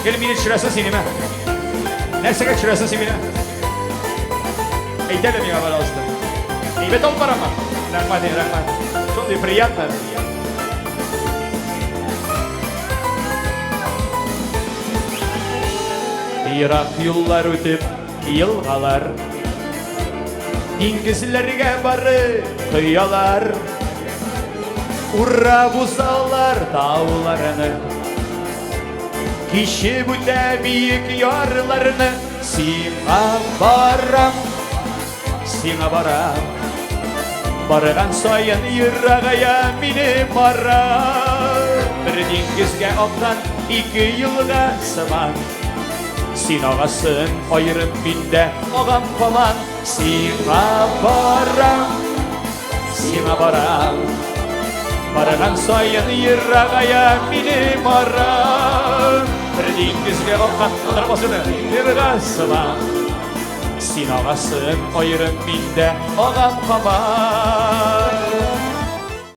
Gelin beni çırasın sinime. Nersege çırasın sinime. Eytelim ya bana olsun. İbet ol para mı? Rahmat eylesin, rahmat. Çok iyi, приятно. Irak yıllar ötüp yılgalar, dengizlerge barı kıyalar, urra buzallar dağlarını, kişi büte büyük yarlarını, sina baram, barıgan sayın yırrağaya mini mara, bir dengizge aktan iki yılga sıman. Sin ağasın ayrım binde ağam falan. Sina baram, barıgan sayın yırrağaya mini mara, bir dengizge aktan tarabasını yırrağaya sıman. Sin ağasın ayrım binde ağam falan.